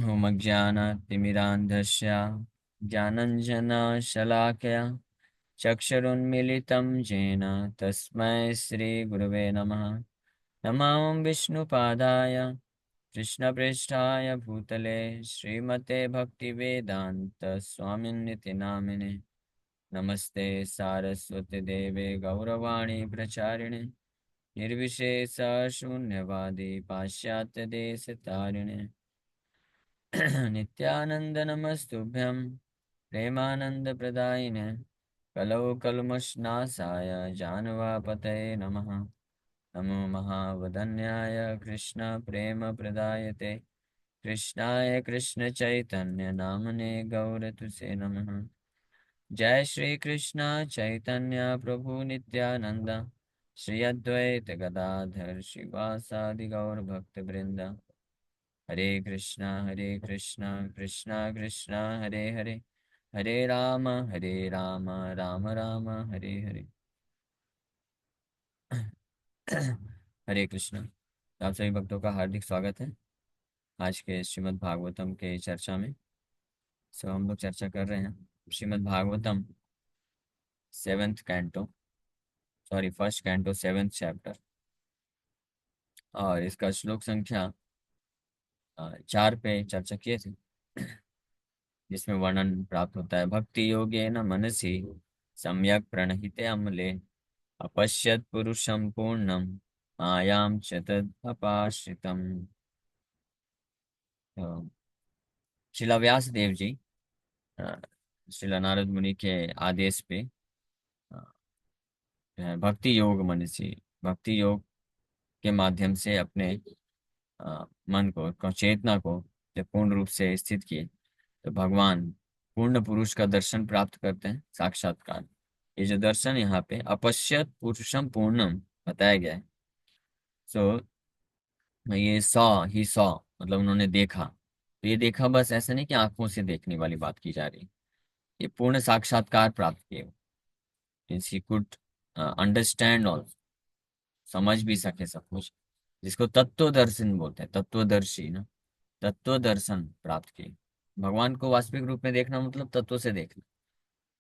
होमज्ञानतिमिरान्धस्य ज्ञानञ्जनशलाकया चक्षुरुन्मीलितं येन तस्मै श्रीगुरवे नमः। नमो विष्णुपादाय कृष्णप्रेष्ठाय भूतले श्रीमते भक्तिवेदान्तस्वामिन्निति नामिने। नमस्ते सारस्वती देवे गौरवाणी प्रचारिणे निर्विशेष शून्यवादी पाश्चात्य देश तारिणे। नित्यानंद नमस्तुभ्यं प्रेमानंद प्रदायिने कलौ कल्मषनाशाय जानवापतये नमः। नमो महावदन्याय कृष्ण प्रेम प्रदायते कृष्णाय कृष्ण चैतन्य नामने गौरतुसे नमः। जय श्री कृष्ण चैतन्य प्रभु नित्यानंद श्री अद्वैत गदाधर श्रीवासादि गौर भक्त वृंद। हरे कृष्णा कृष्णा कृष्णा हरे हरे हरे राम राम राम हरे हरे। हरे कृष्णा। आप सभी भक्तों का हार्दिक स्वागत है आज के श्रीमद् भागवतम के चर्चा में। हम लोग चर्चा कर रहे हैं Shrimad Bhagavatam first canto 7th chapter, और इसका श्लोक संख्या 4 पे चर्चा किए थे, जिसमें वर्णन प्राप्त होता है। भक्ति योगे न मनसी सम्यक प्रणहिते अमले अपश्यत पुरुषम पूर्णम मायाम च तद अपाश्रितम। तो श्रीला व्यास देव जी अ, श्रीला नारद मुनि के आदेश पे भक्ति योग मनसी, भक्ति योग के माध्यम से अपने मन को चेतना को जब पूर्ण रूप से स्थित किए तो भगवान पूर्ण पुरुष का दर्शन प्राप्त करते हैं, साक्षात्कार। ये जो दर्शन यहाँ पे अपश्यत पुरुषम पूर्णम बताया गया है। सो ये सॉ मतलब उन्होंने देखा। तो ये देखा बस ऐसा नहीं कि आंखों से देखने वाली बात की जा रही, ये पूर्ण साक्षात्कार प्राप्त किए। ही कुड अंडरस्टैंड ऑल, समझ भी सके सब कुछ, जिसको तत्व दर्शन बोलते हैं, तत्वदर्शी ना, तत्व दर्शन प्राप्त किए। भगवान को वास्तविक रूप में देखना मतलब तत्व से देखना।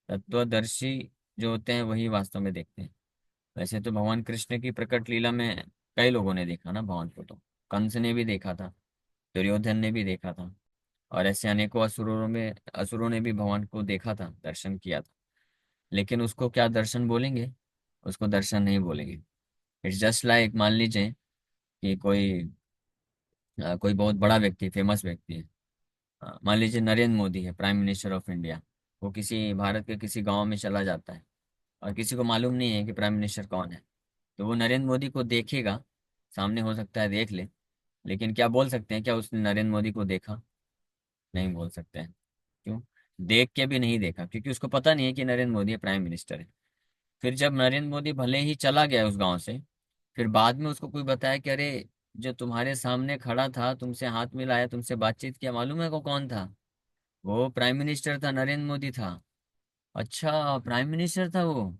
तत्वदर्शी जो होते हैं वही वास्तव में देखते हैं। वैसे तो भगवान कृष्ण की प्रकट लीला में कई लोगों ने देखा ना भगवान को। तो कंस ने भी देखा था, दुर्योधन ने भी देखा था, और ऐसे अनेकों असुरों ने भी भगवान को देखा था, दर्शन किया था। लेकिन उसको क्या दर्शन बोलेंगे? उसको दर्शन नहीं बोलेंगे। इट्स जस्ट लाइक, मान लीजिए कि कोई बहुत बड़ा व्यक्ति, फेमस व्यक्ति है। मान लीजिए नरेंद्र मोदी है, प्राइम मिनिस्टर ऑफ इंडिया। वो किसी भारत के किसी गांव में चला जाता है और किसी को मालूम नहीं है कि प्राइम मिनिस्टर कौन है। तो वो नरेंद्र मोदी को देखेगा, सामने हो सकता है देख ले, लेकिन क्या बोल सकते हैं क्या उसने नरेंद्र मोदी को देखा? नहीं बोल सकते हैं। क्यों? देख के भी नहीं देखा, क्योंकि उसको पता नहीं है कि नरेंद्र मोदी प्राइम मिनिस्टर है। फिर जब नरेंद्र मोदी भले ही चला गया उस गांव से, फिर बाद में उसको कोई बताया कि अरे, जो तुम्हारे सामने खड़ा था, तुमसे हाथ मिलाया, तुमसे बातचीत किया, मालूम है को कौन था? वो प्राइम मिनिस्टर था, नरेंद्र मोदी था। अच्छा, प्राइम मिनिस्टर था वो?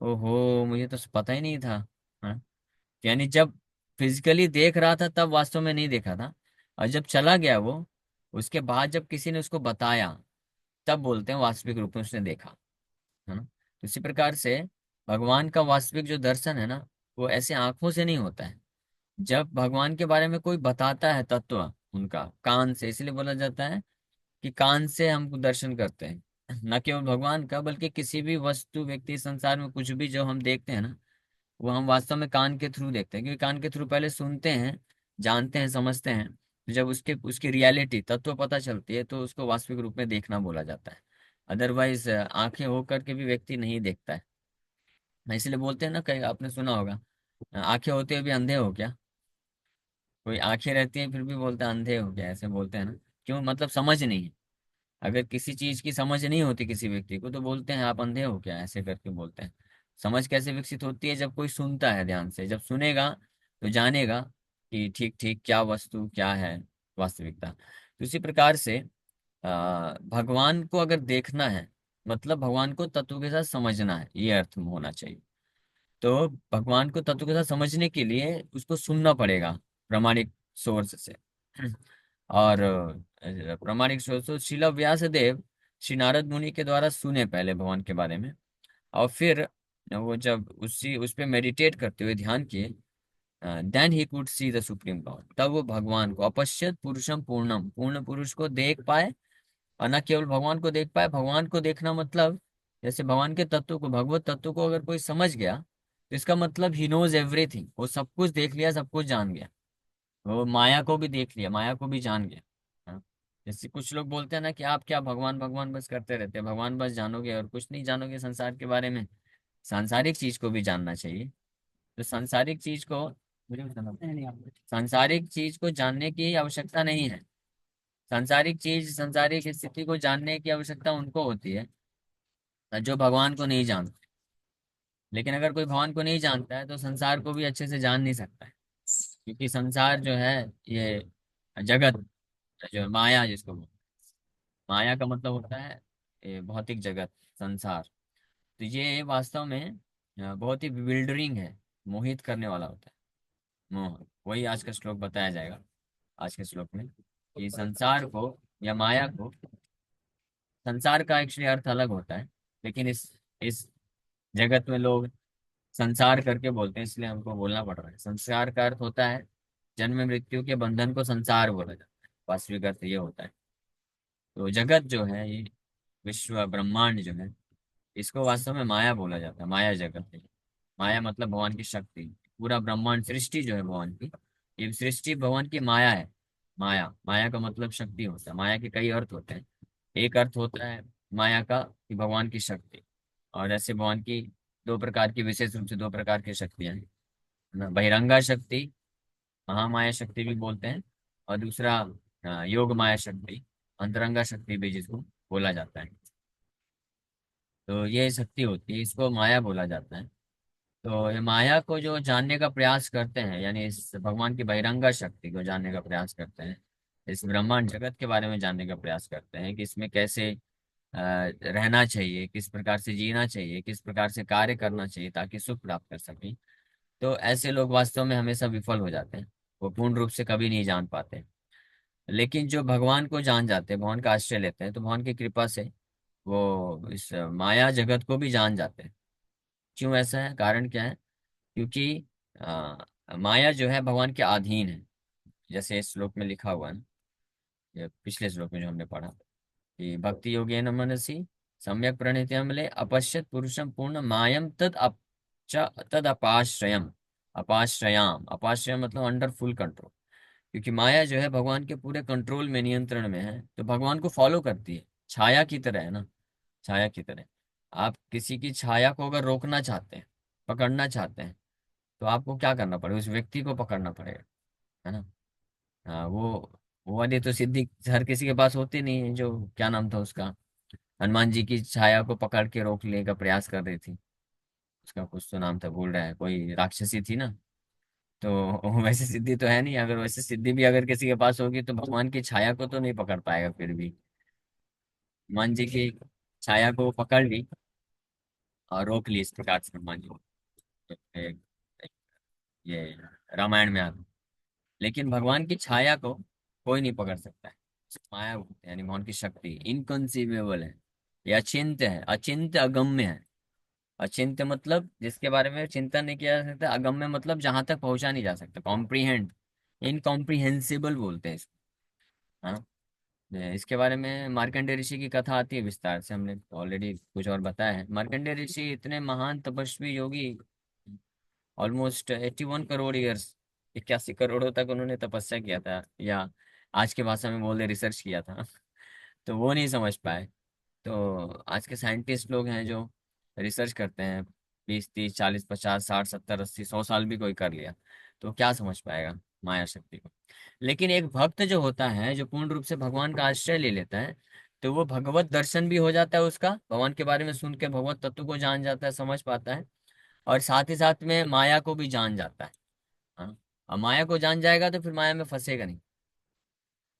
ओहो, मुझे तो पता ही नहीं था। हाँ? यानी जब फिजिकली देख रहा था तब वास्तव में नहीं देखा था, और जब चला गया वो, उसके बाद जब किसी ने उसको बताया तब बोलते हैं वास्तविक रूप में उसने देखा। है ना? तो इसी प्रकार से भगवान का वास्तविक जो दर्शन है ना, वो ऐसे आंखों से नहीं होता है। जब भगवान के बारे में कोई बताता है तत्व, उनका कान से, इसलिए बोला जाता है कि कान से हम दर्शन करते हैं। न केवल भगवान का, बल्कि किसी भी वस्तु, व्यक्ति, संसार में कुछ भी जो हम देखते हैं ना, वो हम वास्तव में कान के थ्रू देखते हैं। क्योंकि कान के थ्रू पहले सुनते हैं, जानते हैं, समझते हैं, तो जब उसके उसकी रियलिटी, तत्व पता चलती है, तो उसको वास्तविक रूप में देखना बोला जाता है। अदरवाइज आंखें होकर के भी व्यक्ति नहीं देखता है। इसलिए बोलते हैं ना, कहीं आपने सुना होगा, आंखें होते हुए भी अंधे हो क्या? कोई आंखें रहती हैं फिर भी बोलते हैं अंधे हो गया, ऐसे बोलते हैं ना। क्यों? मतलब समझ नहीं है। अगर किसी चीज की समझ नहीं होती किसी व्यक्ति को, तो बोलते हैं आप अंधे हो क्या, ऐसे करके बोलते हैं। समझ कैसे विकसित होती है? जब कोई सुनता है ध्यान से, जब सुनेगा तो जानेगा कि ठीक ठीक क्या वस्तु क्या है, वास्तविकता। तो इसी प्रकार से भगवान को अगर देखना है, मतलब भगवान को तत्व के साथ समझना है, ये अर्थ में होना चाहिए। तो भगवान को तत्व के साथ समझने के लिए उसको सुनना पड़ेगा प्रामाणिक सोर्स से। और प्रामाणिक स्रोत तो श्रील व्यास देव श्री नारद मुनि के द्वारा सुने पहले भगवान के बारे में, और फिर वो जब उस पे मेडिटेट करते हुए ध्यान किए, then he could see the supreme God, तब वो भगवान को अपश्यत पुरुषम पूर्णम, पूर्ण पुरुष को देख पाए। और न केवल भगवान को देख पाए, भगवान को देखना मतलब जैसे भगवान के तत्व को, भगवत तत्व को अगर कोई समझ गया तो इसका मतलब ही नोज एवरीथिंग, वो सब कुछ देख लिया, सब कुछ जान गया। वो माया को भी देख लिया, माया को भी जान गया। हाँ। जैसे कुछ लोग बोलते हैं ना कि आप क्या भगवान भगवान बस करते रहते हैं, भगवान बस जानोगे और कुछ नहीं जानोगे संसार के बारे में। सांसारिक चीज को भी जानना चाहिए। तो सांसारिक चीज को, सांसारिक चीज को जानने की आवश्यकता नहीं है। सांसारिक चीज, सांसारिक स्थिति को जानने की आवश्यकता उनको होती है जो भगवान को नहीं जानते। लेकिन अगर कोई भगवान को नहीं जानता है तो संसार को भी अच्छे से जान नहीं सकता है, क्योंकि संसार जो है, ये जगत जो है, माया जिसको बोलते हैं, माया का मतलब होता है ये भौतिक जगत, संसार। तो ये वास्तव में बहुत ही विल्डरिंग है, मोहित करने वाला होता है, मोह। वही आज का श्लोक बताया जाएगा, आज के श्लोक में, कि संसार को या माया को, संसार का एक्चुअली अर्थ अलग होता है, लेकिन इस जगत में लोग संसार करके बोलते हैं, इसलिए हमको बोलना पड़ रहा है। संसार का अर्थ होता है जन्म मृत्यु के बंधन को संसार बोला जाता है, वास्तविक अर्थ ये होता है। तो जगत जो है, ये विश्व ब्रह्मांड जो है, इसको वास्तव में माया बोला जाता है, माया जगत है। माया मतलब भगवान की शक्ति। पूरा ब्रह्मांड सृष्टि जो है भगवान की, ये सृष्टि भगवान की माया है। माया, माया का मतलब शक्ति होता है। माया के कई अर्थ होते हैं। एक अर्थ होता है माया का कि भगवान की शक्ति। और ऐसे भगवान की दो प्रकार की, विशेष रूप से दो प्रकार की शक्तियां हैं ना, बहिरंगा शक्ति, महामाया शक्ति भी बोलते हैं, और दूसरा योग माया शक्ति, अंतरंगा शक्ति भी जिसको बोला जाता है। तो ये शक्ति होती है, इसको माया बोला जाता है। तो ये माया को जो जानने का प्रयास करते हैं, यानी इस भगवान की बहिरंगा शक्ति को जानने का प्रयास करते हैं, इस ब्रह्मांड जगत के बारे में जानने का प्रयास करते हैं कि इसमें कैसे रहना चाहिए, किस प्रकार से जीना चाहिए, किस प्रकार से कार्य करना चाहिए ताकि सुख प्राप्त कर सकें। तो ऐसे लोग वास्तव में हमेशा विफल हो जाते हैं, वो पूर्ण रूप से कभी नहीं जान पाते। लेकिन जो भगवान को जान जाते हैं, भगवान का आश्रय लेते हैं, तो भगवान की कृपा से वो इस माया जगत को भी जान जाते हैं। क्यों ऐसा है, कारण क्या है? क्योंकि माया जो है भगवान के अधीन है। जैसे इस श्लोक में लिखा हुआ है ना, ये पिछले श्लोक में जो हमने पढ़ा, कि भक्ति योगेन मनसि सम्यक प्रणीत अमले अपश्यत पुरुषम पूर्ण मायम तद अपाश्रयम, अपाश्रयाम, अपाश्रय मतलब अंडर फुल कंट्रोल। क्योंकि माया जो है भगवान के पूरे कंट्रोल में, नियंत्रण में है, तो भगवान को फॉलो करती है, छाया की तरह है ना, छाया की तरह। आप किसी की छाया को अगर रोकना चाहते हैं, पकड़ना चाहते हैं, तो आपको क्या करना पड़ेगा? उस व्यक्ति को पकड़ना पड़ेगा, है ना। हाँ, वो वाली तो सिद्धि हर किसी के पास होती नहीं है। जो क्या नाम था उसका, हनुमान जी की छाया को पकड़ के रोकने का प्रयास कर रही थी, उसका कुछ तो नाम था, भूल रहा है, कोई राक्षसी थी ना। तो वैसे सिद्धि तो है नहीं। अगर वैसे सिद्धि भी अगर किसी के पास होगी तो भगवान की छाया को तो नहीं पकड़ पाएगा फिर भी। हनुमान जी की छाया को पकड़ ली और रोक ली इस प्रकार से हनुमान जी को। ये रामायण में आता है। लेकिन भगवान की छाया को कोई नहीं पकड़ सकता है। माया बोलते हैं, यानी भगवान की शक्ति इनकंसीवेबल है, ये अचिंत्य है, अचिंत्य अगम्य है। अचिंत्य मतलब जिसके बारे में चिंतन नहीं किया जा सकता, अगम्य मतलब जहां तक पहुंचा नहीं जा सकता, कॉम्प्रीहेंड, इनकॉम्प्रिहेंसिबल बोलते हैं इसको। हाँ। इसके बारे में मार्कंडेय ऋषि की कथा आती है विस्तार से, हमने ऑलरेडी कुछ और बताया है। मार्कंडेय ऋषि इतने महान तपस्वी योगी, ऑलमोस्ट 81 करोड़ ईयर्स, 81 करोड़ों तक उन्होंने तपस्या किया था, या आज के भाषा में बोले रिसर्च किया था। तो वो नहीं समझ पाए। तो आज के साइंटिस्ट लोग हैं जो रिसर्च करते हैं, 20 30 40 50 60 70 80 100 साल भी कोई कर लिया, तो क्या समझ पाएगा माया शक्ति को। लेकिन एक भक्त जो होता है, जो पूर्ण रूप से भगवान का आश्रय ले लेता है, तो वो भगवत दर्शन भी हो जाता है उसका, भगवान के बारे में सुन के भगवत तत्व को जान जाता है, समझ पाता है, और साथ ही साथ में माया को भी जान जाता है। हाँ। और माया को जान जाएगा तो फिर माया में फंसेगा नहीं।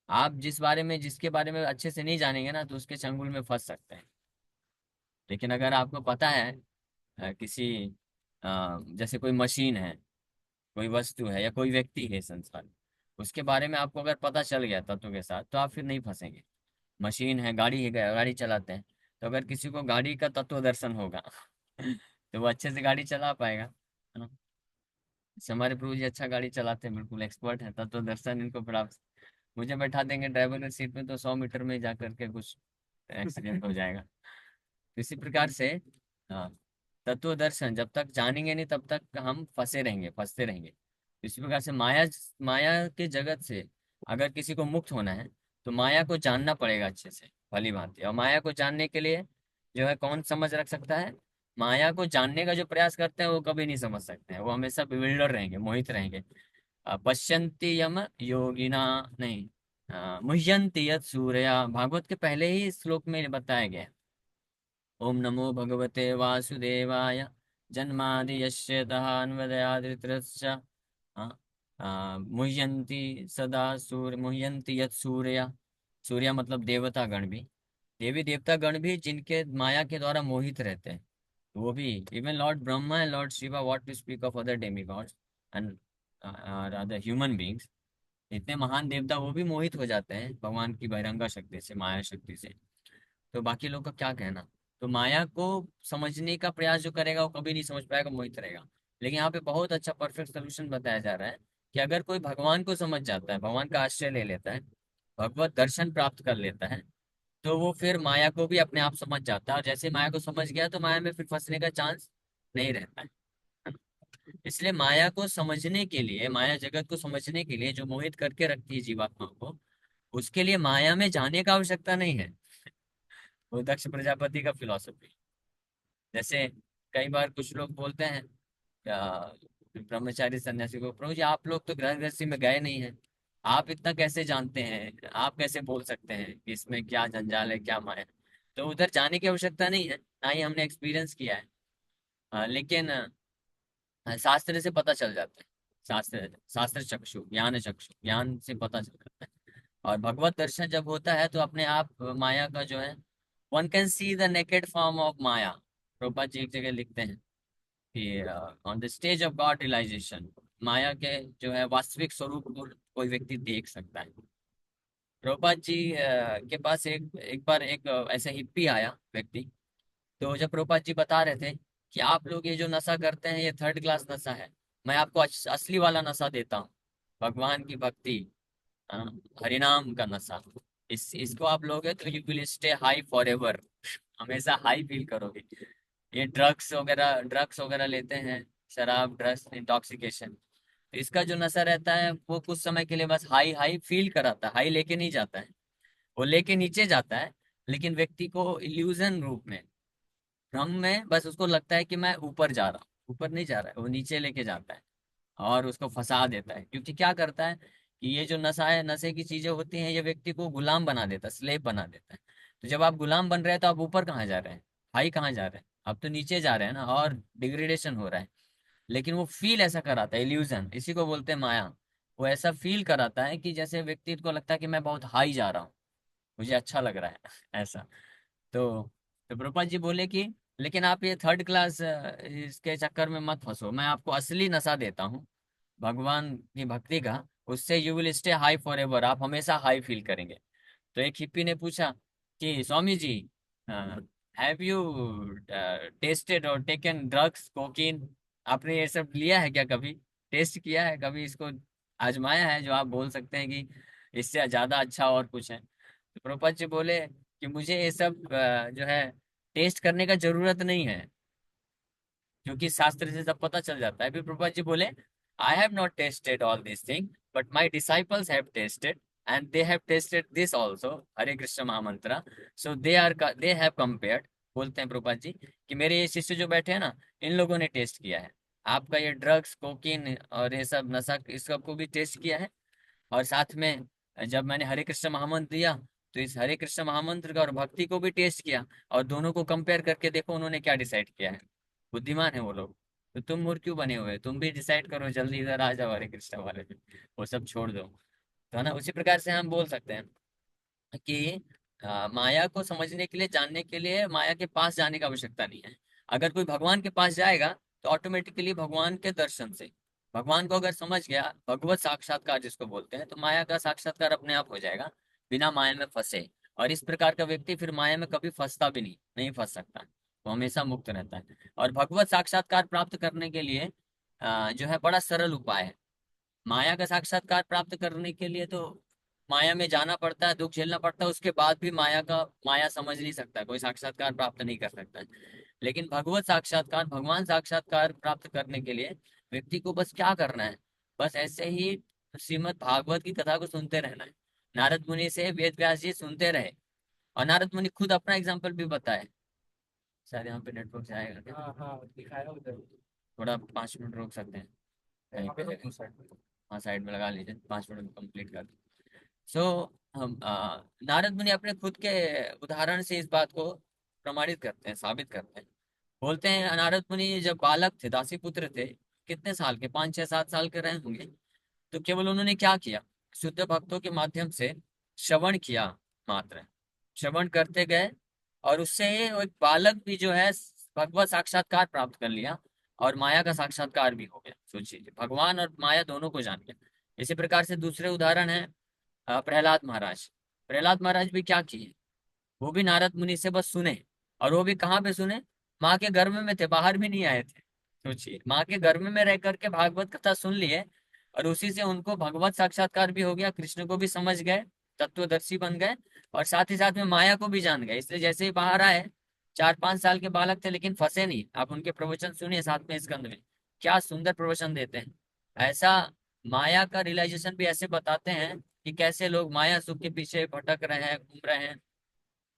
आप जिसके बारे में अच्छे से नहीं जानेंगे ना, तो उसके चंगुल में फंस सकते हैं। लेकिन अगर आपको पता है किसी जैसे कोई मशीन है, कोई वस्तु है, या कोई व्यक्ति है संसार में, उसके बारे में आपको अगर पता चल गया तत्व के साथ, तो आप फिर नहीं फंसेंगे। मशीन है, गाड़ी है, गाड़ी चलाते हैं, तो अगर किसी को गाड़ी का तत्व दर्शन होगा तो वो अच्छे से गाड़ी चला पाएगा, है ना। जैसे हमारे प्रभु जी अच्छा गाड़ी चलाते हैं, बिल्कुल एक्सपर्ट है, तत्व दर्शन इनको प्राप्त। मुझे बैठा देंगे ड्राइवर की सीट में तो 100 मीटर में जा करके कुछ एक्सीडेंट हो जाएगा। इसी प्रकार से हाँ, तत्व दर्शन जब तक जानेंगे नहीं तब तक हम फंसे रहेंगे, फंसते रहेंगे। इसी प्रकार से माया, माया के जगत से अगर किसी को मुक्त होना है तो माया को जानना पड़ेगा अच्छे से, भली भांति। और माया को जानने के लिए जो है कौन समझ रख सकता है, माया को जानने का जो प्रयास करते हैं वो कभी नहीं समझ सकते हैं, वो हमेशा बिल्डर रहेंगे, मोहित रहेंगे। पश्यन्ति यम योगिना, नहीं, मुह्यन्ति यत् सूर्या, भागवत के पहले ही श्लोक में बताया गया है। ओम नमो भगवते वासुदेवाय, जन्मादि यस्य तहान्वदयादितरश्च, मुह्यन्ति सदा सूर्य, मुह्यन्ति यत् सूर्य, सूर्य मतलब देवता गण भी, देवी देवता गण भी जिनके माया के द्वारा मोहित रहते हैं, वो भी, even Lord Brahma and Lord Shiva, what to speak of other demigods and other human beings, इतने महान देवता वो भी मोहित हो जाते हैं भगवान की बहिरंगा शक्ति से, माया शक्ति से। तो बाकी लोग का क्या कहना। तो माया को समझने का प्रयास जो करेगा वो कभी नहीं समझ पाएगा, मोहित रहेगा। लेकिन यहाँ पे बहुत अच्छा परफेक्ट सोल्यूशन बताया जा रहा है कि अगर कोई भगवान को समझ जाता है, भगवान का आश्रय ले लेता है, भगवत दर्शन प्राप्त कर लेता है, तो वो फिर माया को भी अपने आप समझ जाता है, और जैसे माया को समझ गया तो माया में फिर फंसने का चांस नहीं रहता है। इसलिए माया को समझने के लिए, माया जगत को समझने के लिए जो मोहित करके रखती है जीवात्मा को, उसके लिए माया में जाने का आवश्यकता नहीं है। वो दक्ष प्रजापति का फिलॉसफी। जैसे कई बार कुछ लोग बोलते हैं ब्रह्मचारी सन्यासी को, प्रभु जी आप लोग तो गृह गृहस्थी में गए नहीं हैं, आप इतना कैसे जानते हैं, आप कैसे बोल सकते हैं कि इसमें क्या जंजाल है, क्या माया है? तो उधर जाने की आवश्यकता नहीं है, ना ही हमने एक्सपीरियंस किया है। लेकिन शास्त्र से पता चल जाता है, शास्त्र शास्त्र चक्षु, ज्ञान चक्षु, ज्ञान से पता चल जाता है। और भगवत दर्शन जब होता है तो अपने आप माया का जो है, one can see the naked form of maya. Prabhupada ji एक जगह लिखते हैं कि on the stage of God realization, माया के जो है वास्तविक स्वरूप को कोई व्यक्ति देख सकता है। प्रभुपाद जी के पास एक बार एक ऐसा हिप्पी आया व्यक्ति। तो जब प्रभुपाद जी बता रहे थे कि आप लोग ये जो नशा करते हैं ये थर्ड क्लास नशा है, मैं आपको असली वाला नशा देता हूँ, भगवान की भक्ति, हाँ, हरिनाम का नशा। इसको आप लोगे तो you will stay high for ever, हमेशा हाई फील करोगे। ये ड्रग्स वगैरह लेते हैं, शराब, ड्रग्स, इंटॉक्सिकेशन, तो इसका जो नशा रहता है वो कुछ समय के लिए बस हाई हाई फील कराता है, हाई लेके नहीं जाता है, वो लेके नीचे जाता है। लेकिन व्यक्ति को इल्यूजन रूप में, भ्रम में, बस उसको लगता है कि मैं ऊपर जा रहा हूँ, ऊपर नहीं जा रहा है, वो नीचे लेके जाता है और उसको फंसा देता है। क्योंकि क्या करता है कि ये जो नशा है, नशे की चीजें होती हैं, ये व्यक्ति को गुलाम बना देता है, स्लेव बना देता है। तो जब आप गुलाम बन रहे हैं तो आप ऊपर कहाँ जा रहे हैं, हाई कहाँ जा रहे हैं, आप तो नीचे जा रहे हैं ना, और डिग्रेडेशन हो रहा है। लेकिन वो फील ऐसा कराता है, इल्यूजन, इसी को बोलते हैं माया। वो ऐसा फील कराता है कि जैसे व्यक्ति को लगता है कि मैं बहुत हाई जा रहा हूँ, मुझे अच्छा लग रहा है ऐसा। तो प्रभुपाद जी बोले कि लेकिन आप ये थर्ड क्लास इसके चक्कर में मत फंसो, मैं आपको असली नशा देता हूँ भगवान की भक्ति का, उससे you will stay high for ever, आप हमेशा हाई फील करेंगे। तो एक हिप्पी ने पूछा कि Swami ji, have you tested और टेकन ड्रग्स, कोकीन, आपने ये सब लिया है क्या कभी, टेस्ट किया है कभी, इसको आजमाया है जो आप बोल सकते हैं कि इससे ज्यादा अच्छा और कुछ है? तो प्रभुपाद जी बोले कि मुझे ये सब जो है टेस्ट करने का जरूरत नहीं है, क्योंकि शास्त्र से सब पता चल जाता है। फिर प्रभुपाद जी बोले, I have not tasted all this thing, but my disciples have tasted and they have tasted this also, Hare Krishna mahamantra, so they have compared. बोलते हैं प्रभुपाद जी कि मेरे ये शिष्य जो बैठे हैं ना, इन लोगों ने टेस्ट किया है आपका ये ड्रग्स, कोकीन और ये सब नशा, इस सब को भी टेस्ट किया है। और साथ में जब मैंने हरे कृष्ण महामंत्र दिया, तो इस हरे कृष्ण महामंत्र का और भक्ति को भी टेस्ट किया, और दोनों को कंपेयर करके देखो उन्होंने क्या डिसाइड किया है। बुद्धिमान है वो लोग। तो तुम मूर्ख क्यों बने हुए, तुम भी डिसाइड करो, जल्दी इधर आ जाओ हरे कृष्ण वाले पे, वो सब छोड़ दो। तो है ना, उसी प्रकार से हम बोल सकते हैं कि माया को समझने के लिए, जानने के लिए माया के पास जाने की आवश्यकता नहीं है। अगर कोई भगवान के पास जाएगा तो ऑटोमेटिकली भगवान के दर्शन से, भगवान को अगर समझ गया, भगवत साक्षात्कार जिसको बोलते हैं, तो माया का साक्षात्कार अपने आप हो जाएगा, बिना माया में फंसे। और इस प्रकार का व्यक्ति फिर माया में कभी फंसता भी नहीं, नहीं फंस सकता, वो हमेशा मुक्त रहता है। और भगवत साक्षात्कार प्राप्त करने के लिए जो है बड़ा सरल उपाय है। माया का साक्षात्कार प्राप्त करने के लिए तो माया में जाना पड़ता है, दुख झेलना पड़ता है, उसके बाद भी माया समझ नहीं सकता, कोई साक्षात्कार प्राप्त नहीं कर सकता है। लेकिन भगवत साक्षात्कार, भगवान साक्षात्कार प्राप्त करने के लिए व्यक्ति को बस क्या करना है, बस ऐसे ही श्रीमद् भागवत की कथा को सुनते रहना है। नारद मुनि से वेद व्यास जी सुनते रहे, और नारद मुनि खुद अपना एग्जाम्पल भी बताए। शायद यहाँ पे नेटवर्क से आएगा क्या? हाँ हाँ, दिखाया उधर। थोड़ा 5 मिनट रोक सकते हैं कहीं पे? हाँ, साइड में लगा लीजिए, 5 मिनट में कंप्लीट कर। सो हम नारद मुनि अपने खुद के उदाहरण से इस बात को प्रमाणित करते हैं, साबित करते हैं। बोलते हैं नारद मुनि जब बालक थे, दासी पुत्र थे, कितने साल के, 5 6 7 साल के रहे होंगे, तो केवल उन्होंने क्या किया, शुद्ध भक्तों के माध्यम से श्रवण किया मात्र, श्रवण करते गए, और उससे वो एक बालक भी जो है भगवत साक्षात्कार प्राप्त कर लिया, और माया का साक्षात्कार भी हो गया। सोचिए, भगवान और माया दोनों को जान गया। इसी प्रकार से दूसरे उदाहरण है प्रहलाद महाराज। प्रहलाद महाराज भी क्या किए, वो भी नारद मुनि से बस सुने, और वो भी कहाँ पे सुने, माँ के गर्भ में थे, बाहर भी नहीं आए थे। सोचिए, माँ के गर्भ में रह करके भागवत कथा सुन लिए, और उसी से उनको भगवत साक्षात्कार भी हो गया, कृष्ण को भी समझ गए, तत्वदर्शी बन गए, और साथ ही साथ में माया को भी जान गए। इसलिए जैसे ही बाहर आए, 4 5 साल के बालक थे लेकिन फंसे नहीं। आप उनके प्रवचन सुनिए, 7वें स्कंद में क्या सुंदर प्रवचन देते हैं। ऐसा माया का रियलाइजेशन भी ऐसे बताते हैं कि कैसे लोग माया सुख के पीछे भटक रहे हैं, घूम रहे हैं।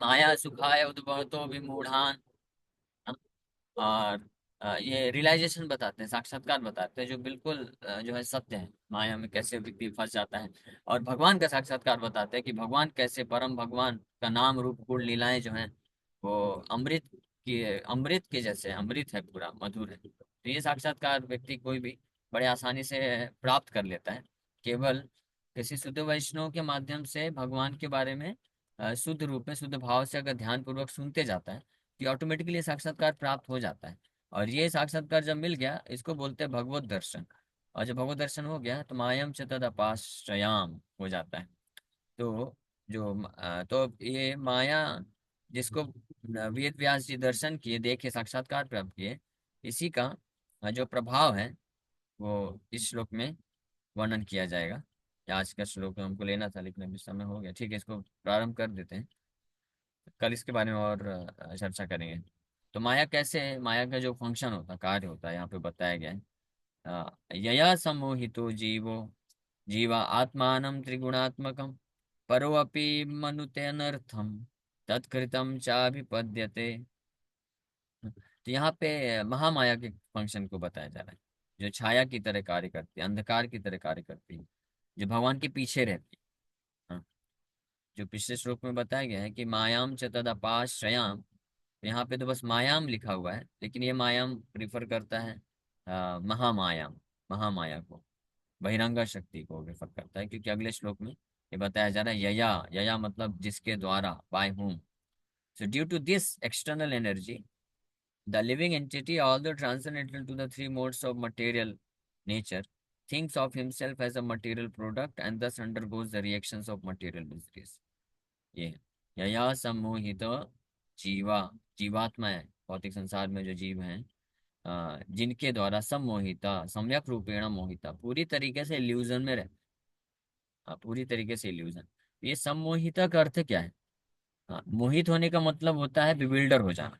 माया सुखाय उद्भवतो विमूढ़ान। और ये रियलाइजेशन बताते हैं, साक्षात्कार बताते हैं, जो बिल्कुल जो है सत्य है, माया में कैसे व्यक्ति फंस जाता है। और भगवान का साक्षात्कार बताते हैं कि भगवान कैसे, परम भगवान का नाम रूप गुण लीलाएं जो हैं, वो अमृत के जैसे, अमृत है, पूरा मधुर है। तो ये साक्षात्कार व्यक्ति कोई भी बड़े आसानी से प्राप्त कर लेता है। केवल किसी शुद्ध वैष्णव के माध्यम से भगवान के बारे में शुद्ध रूप में, शुद्ध भाव से अगर ध्यान पूर्वक सुनते जाता है, तो ऑटोमेटिकली साक्षात्कार प्राप्त हो जाता है। और ये साक्षात्कार जब मिल गया, इसको बोलते हैं भगवत दर्शन। और जब भगवत दर्शन हो गया, तो मायम च तदपाश्रयाम हो जाता है। तो तो ये माया जिसको वेद व्यास जी दर्शन किए, देखे, साक्षात्कार प्राप्त किए, इसी का जो प्रभाव है वो इस श्लोक में वर्णन किया जाएगा। आज का श्लोक हमको लेना था, लेकिन अभी समय हो गया, ठीक है, इसको प्रारंभ कर देते हैं। कल इसके बारे में और चर्चा करेंगे। तो माया कैसे, माया का जो फंक्शन होता है, कार्य होता है, यहाँ पे बताया गया है। यया सम्मोहितो जीवो जीवा आत्मानं त्रिगुणात्मकं परो अपि मनुते अनर्थम तत्कृतं चाभिपद्यते। तो यहाँ पे महामाया के फंक्शन को बताया जा रहा है, जो छाया की तरह कार्य करती है, अंधकार की तरह कार्य करती है, जो भगवान के पीछे रहती है। हाँ, जो पिछले श्लोक में बताया गया है कि मायाम च तदपाश्रयाम, यहाँ पे तो बस मायाम लिखा हुआ है, लेकिन ये मायाम रिफर करता है महामायाम, महामाया को, बहिरंगा शक्ति को रेफर करता है, क्योंकि अगले श्लोक में ये बताया जा रहा है, यया, यया मतलब जिसके द्वारा, bye whom। So due to this external energy, the living entity, although transcendental to the three modes of material nature, thinks of himself as a material product and thus undergoes the reactions of material miseries। ये है। यया सम्मोहित जीवा, जीवात्मा है, भौतिक संसार में जो जीव हैं, जिनके द्वारा सम्मोहिता, सम्यक रूपेण मोहिता, पूरी तरीके से इल्यूजन में रहते, पूरी तरीके से इल्यूजन। ये सम्मोहिता का अर्थ क्या है? मोहित होने का मतलब होता है बिविल्डर हो जाना।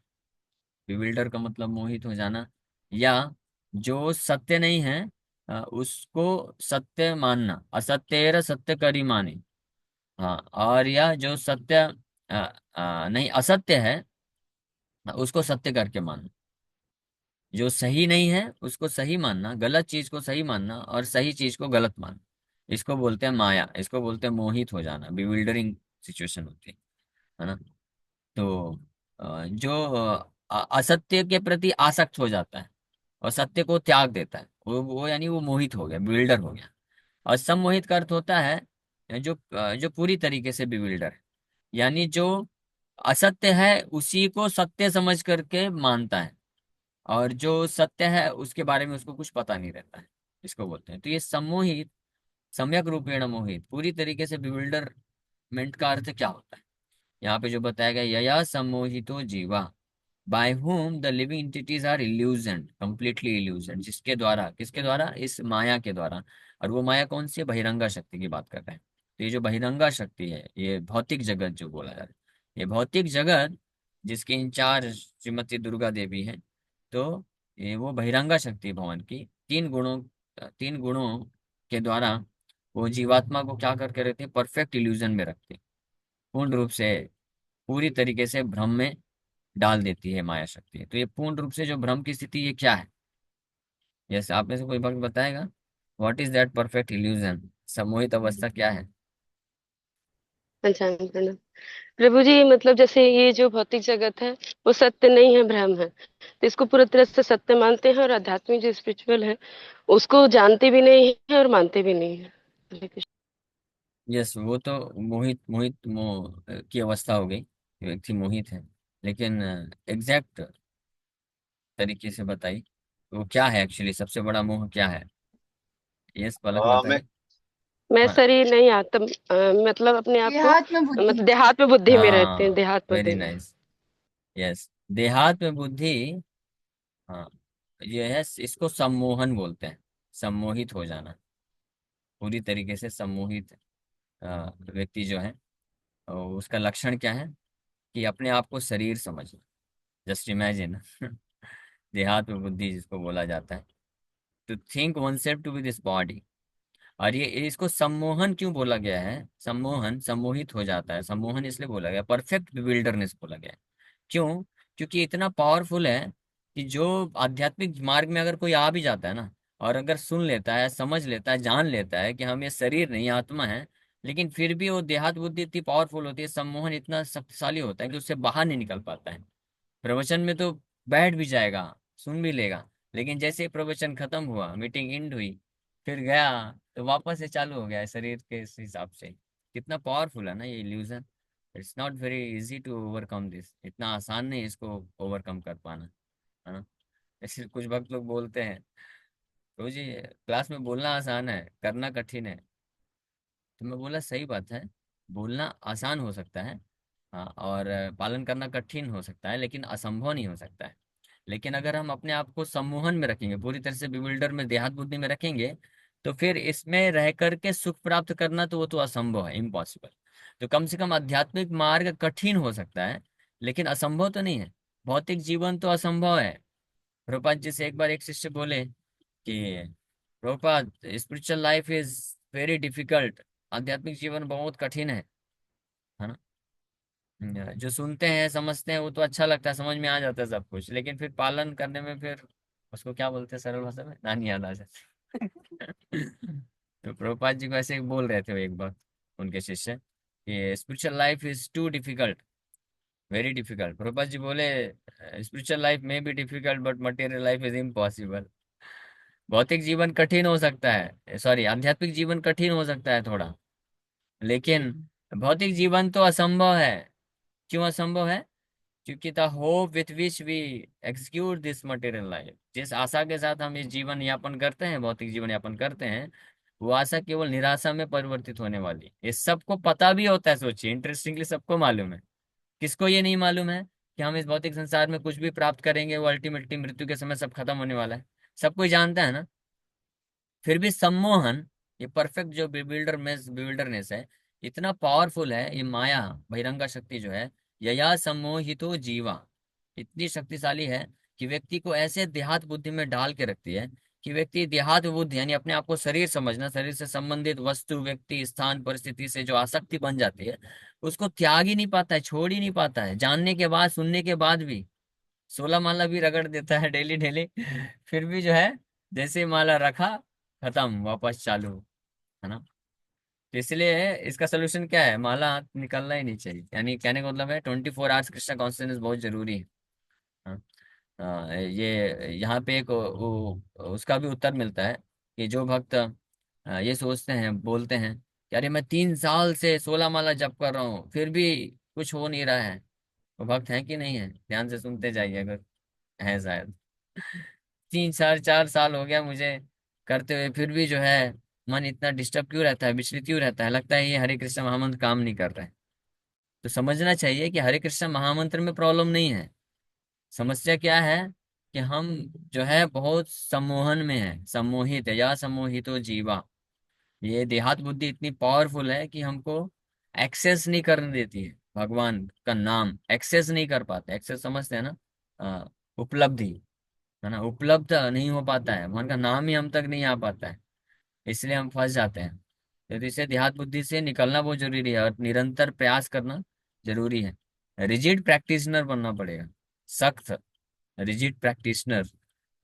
बिविल्डर का मतलब मोहित हो जाना, या जो सत्य नहीं है उसको सत्य मानना, असत्य सत्य करी माने। हाँ, और या जो सत्य नहीं, असत्य है, उसको सत्य करके मानना। जो सही नहीं है उसको सही मानना, गलत चीज को सही मानना, और सही चीज को गलत मानना, इसको बोलते हैं माया, इसको बोलते हैं मोहित हो जाना, बिविल्डरिंग सिचुएशन होती है ना। तो जो असत्य के प्रति आसक्त हो जाता है और सत्य को त्याग देता है, वो यानी वो मोहित हो गया, बिल्डर हो गया। और सम्मोहित का अर्थ होता है जो पूरी तरीके से बिविल्डर है, यानी जो असत्य है उसी को सत्य समझ करके मानता है, और जो सत्य है उसके बारे में उसको कुछ पता नहीं रहता है। इसको बोलते हैं। तो ये सम्मोहित, सम्यक रूपेण मोहित, पूरी तरीके से बिविल्डरमेंट का अर्थ क्या होता है यहाँ पे जो बताया गया, यया सम्मोहितो जीवा, by whom the living entities are illusioned, completely illusioned, जिसके द्वारा, किसके द्वारा, इस माया के द्वारा। और वो माया कौन सी है? बहिरंगा शक्ति की बात कर रहे हैं। तो ये जो बहिरंगा शक्ति है, ये भौतिक जगत जो बोला जा रहा है, ये भौतिक जगत जिसके इंचार्ज श्रीमती दुर्गा देवी है, तो ये वो बहिरंगा शक्ति भवन की तीन गुणों के द्वारा वो जीवात्मा को क्या करके रखते हैं? परफेक्ट इल्यूजन में रखते हैं, पूर्ण रूप से, पूरी तरीके से भ्रम में डाल देती है माया शक्ति। तो ये पूर्ण रूप से जो भ्रम की स्थिति, ये क्या है? जैसे आप में से कोई भक्त बताएगा, what is that perfect illusion? सम्मोहित अवस्था क्या है? पहचान करना। प्रभु जी, मतलब जैसे ये जो भौतिक जगत है वो सत्य नहीं है, भ्रम है, तो इसको पूरी तरह से सत्य मानते हैं, और आध्यात्मिक जो स्पिरिचुअल है उसको जानते भी नहीं है और मानते भी नहीं है। हरे कृष्ण। यस, वो तो मोहित, मोहित मोह की अवस्था हो गई, व्यक्ति मोहित है। लेकिन एग्जैक्ट तरीके से बताइए, वो क्या है एक्चुअली, सबसे बड़ा मोह क्या है? यस, पलक मैं बताइए। मैं हाँ, शरीर नहीं, आत्म, मतलब अपने आप को, देहात में बुद्धि। मतलब देहात में बुद्धि में रहते हैं, हाँ, देहात वेरी बुद्धि में। नाइस। यस, देहात में बुद्धि। हाँ, ये है, इसको सम्मोहन बोलते हैं, सम्मोहित हो जाना, पूरी तरीके से सम्मोहित व्यक्ति जो है, उसका लक्षण क्या है? कि अपने आप को शरीर समझना। जस्ट इमेजिन देहात में बुद्धि जिसको बोला जाता है, to think oneself to be this body. और ये इसको सम्मोहन क्यों बोला गया है? सम्मोहन, सम्मोहित हो जाता है, सम्मोहन इसलिए बोला गया, परफेक्ट विल्डरनेस बोला गया है। क्यों? क्योंकि इतना पावरफुल है कि जो आध्यात्मिक मार्ग में अगर कोई आ भी जाता है ना, और अगर सुन लेता है, समझ लेता है, जान लेता है कि हम ये शरीर नहीं आत्मा है, लेकिन फिर भी वो देहात बुद्धि इतनी पावरफुल होती है, सम्मोहन इतना शक्तिशाली होता है कि उससे बाहर नहीं निकल पाता है। प्रवचन में तो बैठ भी जाएगा, सुन भी लेगा, लेकिन जैसे ही प्रवचन खत्म हुआ, मीटिंग एंड हुई, फिर गया, तो वापस से चालू हो गया है शरीर के इस हिसाब से। कितना पावरफुल है ना ये illusion. It's not very easy to overcome this, इतना आसान नहीं है इसको ओवरकम कर पाना, है ना? ऐसे कुछ भक्त लोग बोलते हैं, तो जी क्लास में बोलना आसान है, करना कठिन है। तो मैं बोला सही बात है, बोलना आसान हो सकता है, हाँ, और पालन करना कठिन हो सकता है, लेकिन असंभव नहीं हो सकता है। लेकिन अगर हम अपने आप को सम्मोहन में रखेंगे, पूरी तरह से बिविल्डर में, देहात बुद्धि में रखेंगे, तो फिर इसमें रह करके सुख प्राप्त करना, तो वो तो असंभव है, इम्पॉसिबल। तो कम से कम आध्यात्मिक मार्ग कठिन हो सकता है, लेकिन असंभव तो नहीं है। भौतिक जीवन तो असंभव है। प्रभुपाद जी से एक बार एक शिष्य बोले कि Prabhupada, spiritual life is very difficult, आध्यात्मिक जीवन बहुत कठिन है ना? जो सुनते हैं, समझते हैं, वो तो अच्छा लगता है, समझ में आ जाता है सब कुछ, लेकिन फिर पालन करने में फिर उसको क्या बोलते हैं सरल भाषा में, नानी याद आ जाती। तो प्रभुपाद जी को ऐसे ही बोल रहे थे वो एक बार, उनके शिष्य, कि spiritual life is too difficult, very difficult. Prabhupada ji बोले, स्पिरिचुअल लाइफ में be difficult but material life is impossible. भौतिक जीवन कठिन हो सकता है, सॉरी, आध्यात्मिक जीवन कठिन हो सकता है थोड़ा, लेकिन भौतिक जीवन तो असंभव है। क्यों असंभव है? क्योंकि the hope with which we execute this material life, जिस आशा के साथ हम इस जीवन यापन करते हैं, भौतिक जीवन यापन करते हैं, वो आशा केवल निराशा में परिवर्तित होने वाली है। ये सबको पता भी होता है, सोचिए, इंटरेस्टिंगली सबको मालूम है। किसको ये नहीं मालूम है कि हम इस भौतिक संसार में कुछ भी प्राप्त करेंगे, वो अल्टीमेटली मृत्यु के समय सब खत्म होने वाला है? सब कोई जानता है ना। फिर भी सम्मोहन, ये परफेक्ट जो बिल्डरनेस है, इतना पावरफुल है ये माया, बहिरंगा शक्ति जो है, यया सम्मोहितो जीवा, इतनी शक्तिशाली है कि व्यक्ति को ऐसे देहात बुद्धि में डाल के रखती है कि व्यक्ति देहात बुद्धि, यानी अपने आप को शरीर समझना, शरीर से संबंधित वस्तु, व्यक्ति, स्थान, परिस्थिति से जो आसक्ति बन जाती है, उसको त्याग ही नहीं पाता है, छोड़ ही नहीं पाता है, जानने के बाद, सुनने के बाद भी। 16 माला भी रगड़ देता है डेली डेली, फिर भी जो है, जैसे ही माला रखा, खत्म, वापस चालू, है ना? तो इसलिए इसका सोल्यूशन क्या है? माला हाथ निकलना ही नहीं चाहिए, यानी कहने का मतलब है 24 आवर्स कृष्णा कॉन्शियसनेस बहुत जरूरी है। हाँ? ये यहाँ पे एक उसका भी उत्तर मिलता है कि जो भक्त ये सोचते हैं, बोलते हैं कि अरे मैं 3 साल से 16 माला जप कर रहा हूँ, फिर भी कुछ हो नहीं रहा है, वो भक्त है कि नहीं है? ध्यान से सुनते जाइए, अगर है शायद। 3 4 4 साल हो गया मुझे, करते हुए फिर भी जो है मन इतना डिस्टर्ब क्यों रहता है, विचलित क्यों रहता है, लगता है ये हरे कृष्ण महामंत्र काम नहीं कर रहा है। तो समझना चाहिए कि हरे कृष्ण महामंत्र में प्रॉब्लम नहीं है। समस्या क्या है कि हम जो है बहुत सम्मोहन में है, सम्मोहित है, या सम्मोहितो जीवा। ये देहात बुद्धि इतनी पावरफुल है कि हमको एक्सेस नहीं करने देती है, भगवान का नाम एक्सेस नहीं कर पाते। एक्सेस समझते हैं ना? उपलब्धि, है ना, उपलब्ध नहीं हो पाता है, भगवान का नाम ही हम तक नहीं आ पाता है, इसलिए हम फंस जाते हैं। तो इसे देहात बुद्धि से निकलना बहुत जरूरी है और निरंतर प्रयास करना जरूरी है। रिजिड प्रैक्टिशनर बनना पड़ेगा, सख्त रिजिड प्रैक्टिशनर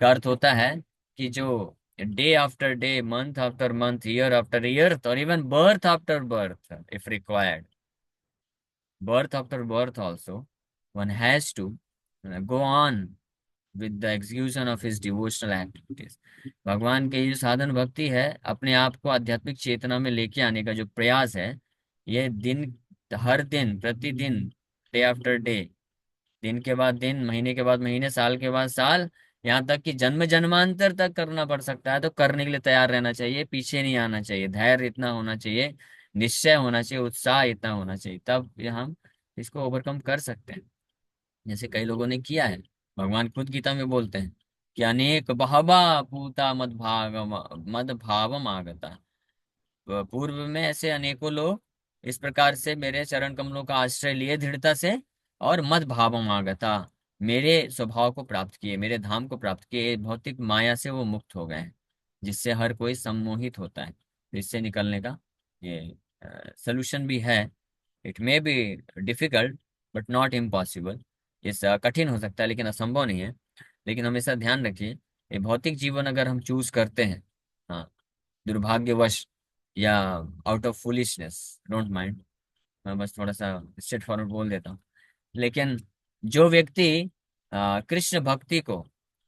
का अर्थ होता है कि जो day after day, month after month, year after year, और even birth after birth if required, birth after birth also, one has to go on with the execution of his devotional activities। भगवान के ये जो साधन भक्ति है, अपने आप को आध्यात्मिक चेतना में लेके आने का जो प्रयास है, ये दिन, हर दिन, प्रतिदिन, डे आफ्टर डे, दिन के बाद दिन, महीने के बाद महीने, साल के बाद साल, यहाँ तक कि जन्म जन्मांतर तक करना पड़ सकता है। तो करने के लिए तैयार रहना चाहिए, पीछे नहीं आना चाहिए, धैर्य इतना होना चाहिए, निश्चय होना चाहिए, उत्साह इतना होना चाहिए, तब ये हम इसको ओवरकम कर सकते हैं। जैसे कई लोगों ने किया है। भगवान खुद गीता में बोलते हैं कि अनेक बहवा पूता मद भावम आगता। पूर्व में ऐसे अनेकों लोग इस प्रकार से मेरे चरण कमलों का आश्रय लिए दृढ़ता से, और मद भावम आगता, मेरे स्वभाव को प्राप्त किए, मेरे धाम को प्राप्त किए, भौतिक माया से वो मुक्त हो गए हैं, जिससे हर कोई सम्मोहित होता है। तो इससे निकलने का ये सोल्यूशन भी है। It may be difficult but not impossible. ये कठिन हो सकता है लेकिन असंभव नहीं है। लेकिन हमेशा ध्यान रखिए, ये भौतिक जीवन अगर हम चूज करते हैं, हाँ, दुर्भाग्यवश या out of foolishness, don't mind, मैं बस थोड़ा सा स्ट्रेट फॉरवर्ड बोल देता हूँ। लेकिन जो व्यक्ति कृष्ण भक्ति को,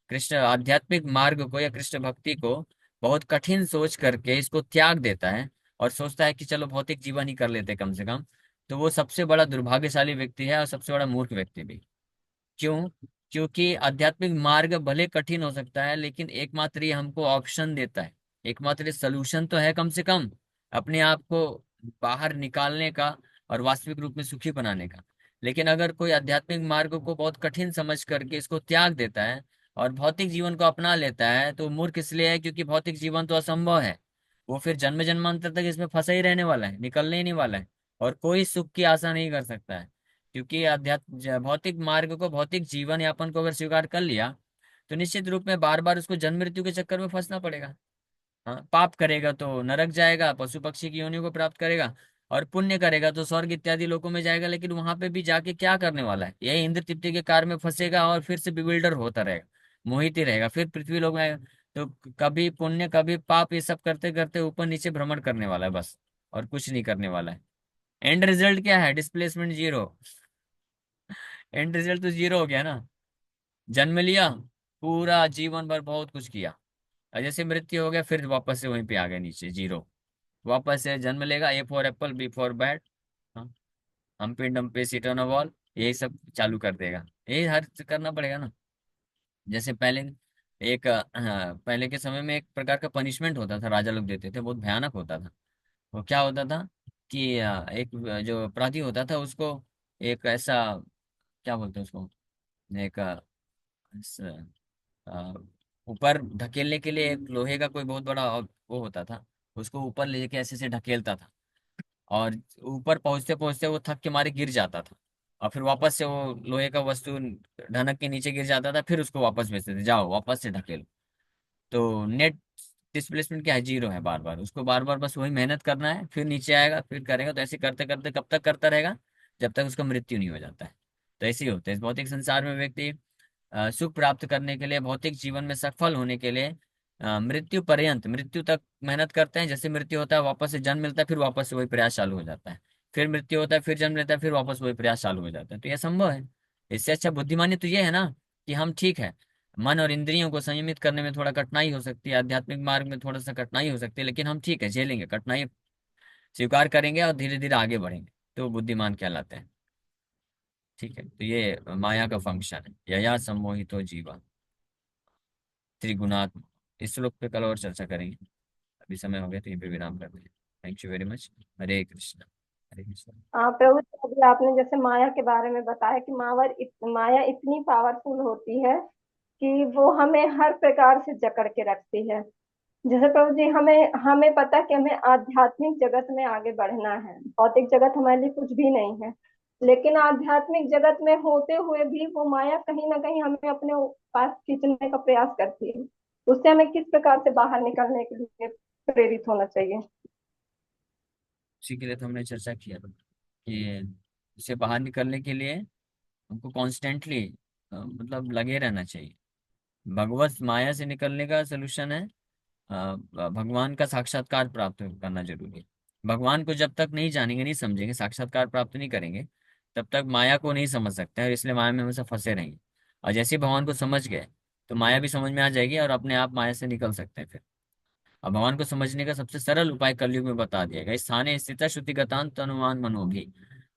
कृष्ण आध्यात्मिक मार्ग को या कृष्ण भक्ति को बहुत कठिन सोच करके इसको त्याग देता है और सोचता है कि चलो भौतिक जीवन ही कर लेते कम से कम, तो वो सबसे बड़ा दुर्भाग्यशाली व्यक्ति है और सबसे बड़ा मूर्ख व्यक्ति भी। क्यों? क्योंकि आध्यात्मिक मार्ग भले कठिन हो सकता है, लेकिन एकमात्र ये हमको ऑप्शन देता है, एकमात्र सलूशन तो है कम से कम अपने आप को बाहर निकालने का और वास्तविक रूप में सुखी बनाने का। लेकिन अगर कोई आध्यात्मिक मार्ग को बहुत कठिन समझ करके इसको त्याग देता है और भौतिक जीवन को अपना लेता है, तो मूर्ख इसलिए है क्योंकि भौतिक जीवन तो असंभव है। वो फिर जन्म जन्मांतर तक इसमें फंसा ही रहने वाला है, निकलने ही नहीं वाला है, और कोई सुख की आशा नहीं कर सकता है। क्योंकि भौतिक मार्ग को, भौतिक जीवन यापन को अगर स्वीकार कर लिया, तो निश्चित रूप में बार बार उसको जन्म मृत्यु के चक्कर में फंसना पड़ेगा। हाँ, पाप करेगा तो नरक जाएगा, पशु पक्षी की योनियों को प्राप्त करेगा, और पुण्य करेगा तो स्वर्ग इत्यादि लोकों में जाएगा। लेकिन वहां पे भी जाके क्या करने वाला है? यही इंद्र तृप्ति के कार में फंसेगा और फिर से बिविल्डर होता रहेगा, मोहित ही रहेगा, फिर पृथ्वी लोक में आएगा। तो कभी पुण्य कभी पाप, ये सब करते करते ऊपर नीचे भ्रमण करने वाला है बस, और कुछ नहीं करने वाला है। एंड रिजल्ट क्या है? Displacement zero. एंड रिजल्ट तो जीरो हो गया ना। जन्म लिया, पूरा जीवन भर बहुत कुछ किया, और जैसे मृत्यु हो गया फिर वापस से वहीं पे आ गए नीचे, जीरो। वापस से जन्म लेगा, A for apple, B for bat, Humpty Dumpty sat on a wall, यही सब चालू कर देगा। यही हर करना पड़ेगा ना। जैसे पहले एक पहले के समय में एक प्रकार का पनिशमेंट होता था, राजा लोग देते थे, बहुत भयानक होता था। वो क्या होता था कि एक जो अपराधी होता था उसको एक ऐसा, क्या बोलते हैं उसको, एक स- अ, ऊपर धकेलने के लिए एक लोहे का कोई बहुत बड़ा वो होता था, उसको ऊपर लेके ऐसे से ढकेलता था, और ऊपर पहुंचते पहुंचते वो थक के मारे गिर जाता था, और फिर वापस से वो लोहे का वस्तु ढनक के नीचे गिर जाता था, फिर उसको वापस भेजते थे, जाओ वापस से ढकेलो। तो नेट डिस्प्लेसमेंट क्या है? जीरो है। बार बार उसको, बार बार बस वही मेहनत करना है, फिर नीचे आएगा, फिर करेगा, तो ऐसे करते करते कब तक करता रहेगा? जब तक उसका मृत्यु नहीं हो जाता है। तो ऐसे ही होता है इस भौतिक संसार में। व्यक्ति सुख प्राप्त करने के लिए, भौतिक जीवन में सफल होने के लिए मृत्यु पर्यंत, मृत्यु तक मेहनत करते हैं। जैसे मृत्यु होता है वापस से जन्म मिलता है, फिर वापस से वही प्रयास चालू हो जाता है। फिर मृत्यु होता है, फिर जन्म लेता है, फिर वापस वही प्रयास चालू हो जाता है। तो यह संभव है। इससे अच्छा बुद्धिमानी तो ये है ना कि हम ठीक है, मन और इंद्रियों को संयमित करने में थोड़ा कठिनाई हो सकती है, आध्यात्मिक मार्ग में थोड़ा सा कठिनाई हो सकती है, लेकिन हम ठीक है, झेलेंगे कठिनाई, स्वीकार करेंगे और धीरे धीरे आगे बढ़ेंगे, तो बुद्धिमान कहलाते हैं। ठीक है, तो ये माया का फंक्शन है, यया सम्मोहितो जीवा त्रिगुणात्म। इस श्लोक पे कल और चर्चा करेंगे। अभी समय हो गया तो यहीं पे विराम करते हैं। Thank you very much. Hare Krishna. Hare Krishna. हाँ प्रभु जी, अभी आपने जैसे माया के बारे में बताया कि माया इतनी पावरफुल होती है कि वो हमें हर प्रकार से जकड़ के रखती है। जैसे प्रभु जी, हमें हमें पता है कि हमें आध्यात्मिक जगत में आगे बढ़ना है, भौतिक जगत हमारे लिए कुछ भी नहीं है। लेकिन आध्यात्मिक जगत में होते हुए भी वो माया कहीं ना कहीं हमें अपने पास खींचने का प्रयास करती है। उससे हमें किस प्रकार से बाहर निकलने के लिए प्रेरित होना चाहिए? उसी के लिए तो हमने चर्चा किया कि इससे बाहर निकलने के लिए हमको कॉन्स्टेंटली मतलब लगे रहना चाहिए। भगवत माया से निकलने का सोल्यूशन है भगवान का साक्षात्कार प्राप्त करना जरूरी है। भगवान को जब तक नहीं जानेंगे, नहीं समझेंगे, साक्षात्कार प्राप्त नहीं करेंगे, तब तक माया को नहीं समझ सकते हैं, और इसलिए माया में हमेशा फंसे रहेंगे। और जैसे ही भगवान को समझ गए तो माया भी समझ में आ जाएगी और अपने आप माया से निकल सकते हैं फिर। अब भगवान को समझने का सबसे सरल उपाय कलयुग में बता दिया गया, स्थाने स्थित श्रुतिगतांत अनुमान मनोभी।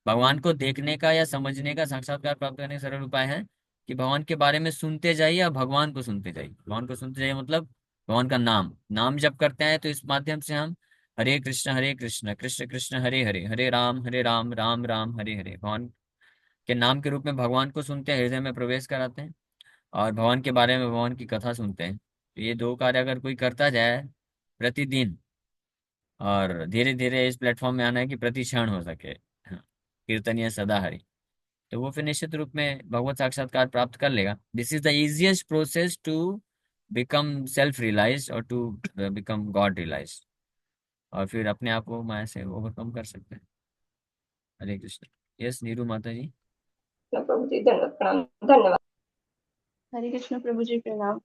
भगवान को देखने का या समझने का, साक्षात्कार प्राप्त करने का सरल उपाय है कि भगवान के बारे में सुनते जाइए या भगवान को सुनते जाइए। भगवान को सुनते जाइए मतलब भगवान का नाम नाम जप करते हैं, तो इस माध्यम से हम हरे कृष्ण कृष्ण कृष्ण हरे हरे, हरे राम राम राम हरे हरे, भगवान के नाम के रूप में भगवान को सुनते हैं, हृदय में प्रवेश कराते हैं और भगवान के बारे में, भगवान की कथा सुनते हैं। तो ये दो कार्य अगर कोई करता जाए प्रतिदिन, और धीरे धीरे इस प्लेटफॉर्म में आना है कि प्रति क्षण हो सके, हाँ, कीर्तनीय सदा हरि, तो वो फिर निश्चित रूप में भगवत साक्षात्कार प्राप्त कर लेगा। This is the easiest process to become self realise और टू बिकम गॉड रियलाइज, और फिर अपने आप को माया से ओवरकम कर सकते हैं। हरे कृष्ण। यस नीरू माता जी। प्रभु जी धन्यवाद, प्रणाम, धन्यवाद। हरे कृष्ण प्रभु जी, प्रणाम।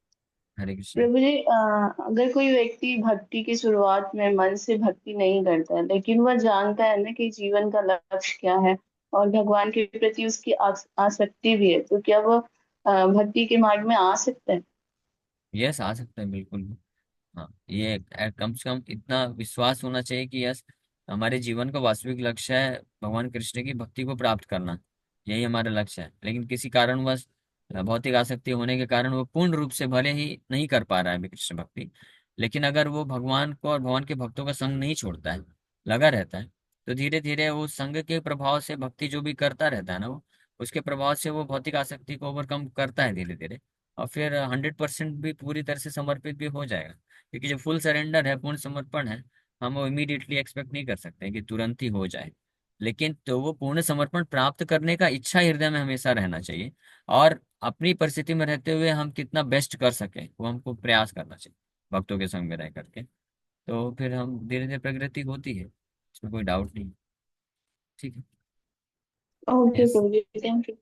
हरे कृष्ण। प्रभु जी, अगर कोई व्यक्ति भक्ति की शुरुआत में मन से भक्ति नहीं करता है, लेकिन वह जानता है ना कि जीवन का लक्ष्य क्या है और भगवान के प्रति उसकी आसक्ति भी है, तो क्या वह भक्ति के मार्ग में आ सकता है? यस आ सकते हैं बिल्कुल। हाँ, ये कम से कम इतना विश्वास होना चाहिए कि यस, हमारे जीवन का वास्तविक लक्ष्य है भगवान कृष्ण की भक्ति को प्राप्त करना, यही हमारा लक्ष्य है। लेकिन किसी कारणवश भौतिक आसक्ति होने के कारण वो पूर्ण रूप से भले ही नहीं कर पा रहा है अभी कृष्ण भक्ति, लेकिन अगर वो भगवान को और भगवान के भक्तों का संग नहीं छोड़ता है, लगा रहता है, तो धीरे धीरे वो संग के प्रभाव से भक्ति जो भी करता रहता है ना, वो उसके प्रभाव से वो भौतिक आसक्ति को ओवरकम करता है धीरे धीरे, और फिर 100% भी पूरी तरह से समर्पित भी हो जाएगा। क्योंकि जो फुल सरेंडर है, पूर्ण समर्पण है, हम वो इमीडिएटली एक्सपेक्ट नहीं कर सकते कि तुरंत ही हो जाए। लेकिन तो वो पूर्ण समर्पण प्राप्त करने का इच्छा हृदय में हमेशा रहना चाहिए, और अपनी परिस्थिति में रहते हुए हम कितना बेस्ट कर सके वो हमको प्रयास करना चाहिए भक्तों के संग में रह करके। तो फिर हम धीरे धीरे प्रगति होती है, इसमें कोई डाउट नहीं। ठीक है। Okay yes. Prabhu ji, thank you.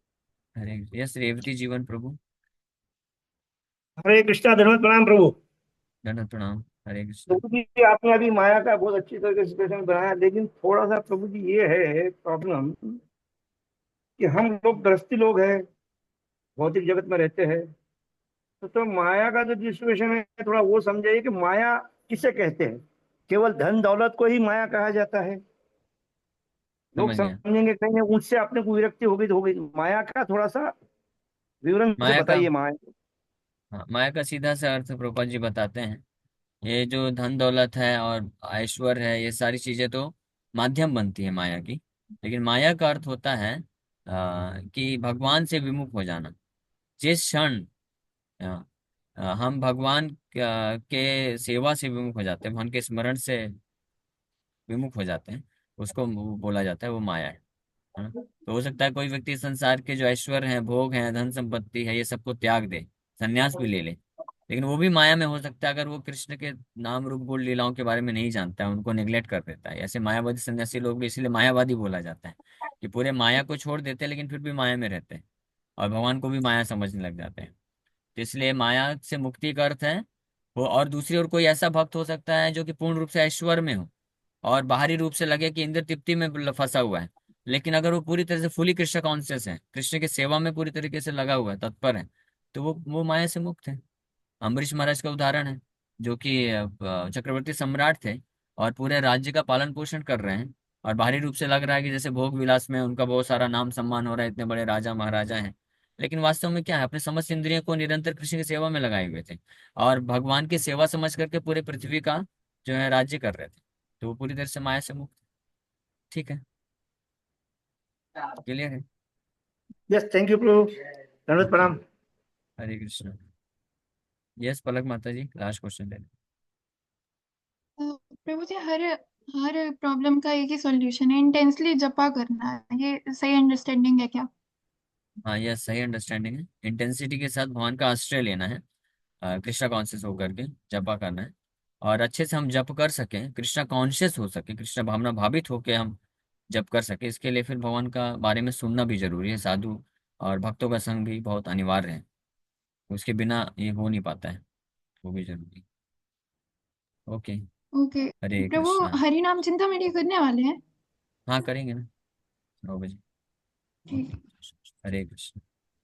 हरे यस रेवती जीवन प्रभु। हरे कृष्णा, धन्यवाद, प्रणाम प्रभु। धन्यवाद प्रणाम। हरे कृष्ण। प्रभु जी, आपने अभी माया का बहुत अच्छी तरीके से सिचुएशन बनाया, लेकिन थोड़ा सा प्रभु जी ये है प्रॉब्लम कि हम लोग गृहस्थी लोग हैं, भौतिक जगत में रहते हैं। तो माया का जो सिचुएशन है, थोड़ा वो समझाइए कि माया किसे कहते हैं। केवल धन दौलत को ही माया कहा जाता है? लोग समझ गया। समझेंगे कहीं ना उससे अपने को विरक्ति हो गई तो हो गई। माया का थोड़ा सा विवरण से माया का, बताइए माया। हाँ, माया का सीधा सा अर्थ प्रभुपाद जी बताते हैं, ये जो धन दौलत है और ऐश्वर्य है, ये सारी चीजें तो माध्यम बनती है माया की। लेकिन माया का अर्थ होता है कि भगवान से विमुख हो जाना। जिस क्षण अ, हम भगवान के सेवा से विमुख हो जाते हैं, भगवान के स्मरण से विमुख हो जाते हैं, उसको बोला जाता है वो माया है ना? तो हो सकता है कोई व्यक्ति संसार के जो ऐश्वर्य है, भोग है, धन संपत्ति है, ये सबको त्याग दे, संन्यास भी ले ले, लेकिन वो भी माया में हो सकता है अगर वो कृष्ण के नाम रूप गुण लीलाओं के बारे में नहीं जानता है, उनको निग्लेक्ट कर देता है। ऐसे मायावादी सन्यासी लोग भी इसीलिए मायावादी बोला जाता है कि पूरे माया को छोड़ देते हैं लेकिन फिर भी माया में रहते हैं, और भगवान को भी माया समझने लग जाते हैं। तो इसलिए माया से मुक्ति का अर्थ है वो। और दूसरी ओर कोई ऐसा भक्त हो सकता है जो कि पूर्ण रूप से ऐश्वर्य में हो और बाहरी रूप से लगे कि इंद्र तृप्ति में फंसा हुआ है, लेकिन अगर वो पूरी तरह से फुली कृष्ण कॉन्शियस है, कृष्ण की सेवा में पूरी तरीके से लगा हुआ है, तत्पर है, तो वो माया से मुक्त है। अम्बरीश महाराज का उदाहरण है, जो कि चक्रवर्ती सम्राट थे और पूरे राज्य का पालन पोषण कर रहे हैं, और बाहरी रूप से लग रहा है कि जैसे भोग विलास में उनका बहुत सारा नाम सम्मान हो रहा है, इतने बड़े राजा महाराजा हैं, लेकिन वास्तव में क्या है, अपने समस्त इंद्रियों को निरंतर कृष्ण की सेवा में लगाए हुए थे और भगवान की सेवा समझ करके पूरे पृथ्वी का जो है राज्य कर रहे थे। तो वो पूरी तरह से माया से मुक्त। ठीक है, क्लियर है। यस, थैंक यू प्रभु, धन्यवाद, प्रणाम। हरे कृष्ण। यस पलक माता जी, लास्ट क्वेश्चन ले लें। प्रभु जी, हर हर प्रॉब्लम का एक ही सॉल्यूशन है, इंटेंसली जपा करना है, ये सही अंडरस्टैंडिंग है क्या? हाँ, यह सही अंडरस्टैंडिंग है। इंटेंसिटी के साथ भगवान का आश्रय लेना है, कृष्णा कॉन्शियस होकर के जपा करना है। और अच्छे से हम जप कर सकें, कृष्णा कॉन्शियस हो सके, कृष्णा भावना भावित होके हम जप कर सके, इसके लिए फिर भगवान का बारे में सुनना भी जरूरी है। साधु और भक्तों का संग भी बहुत अनिवार्य है, उसके बिना ये हो नहीं पाता है, वो भी जरूरी। ओके। ओके। हरे प्रभु, कृष्णा। हरि नाम चिंता मेरी करने वाले हैं। हाँ करेंगे ना, 9 बजे। ठीक। हरे कृष्ण।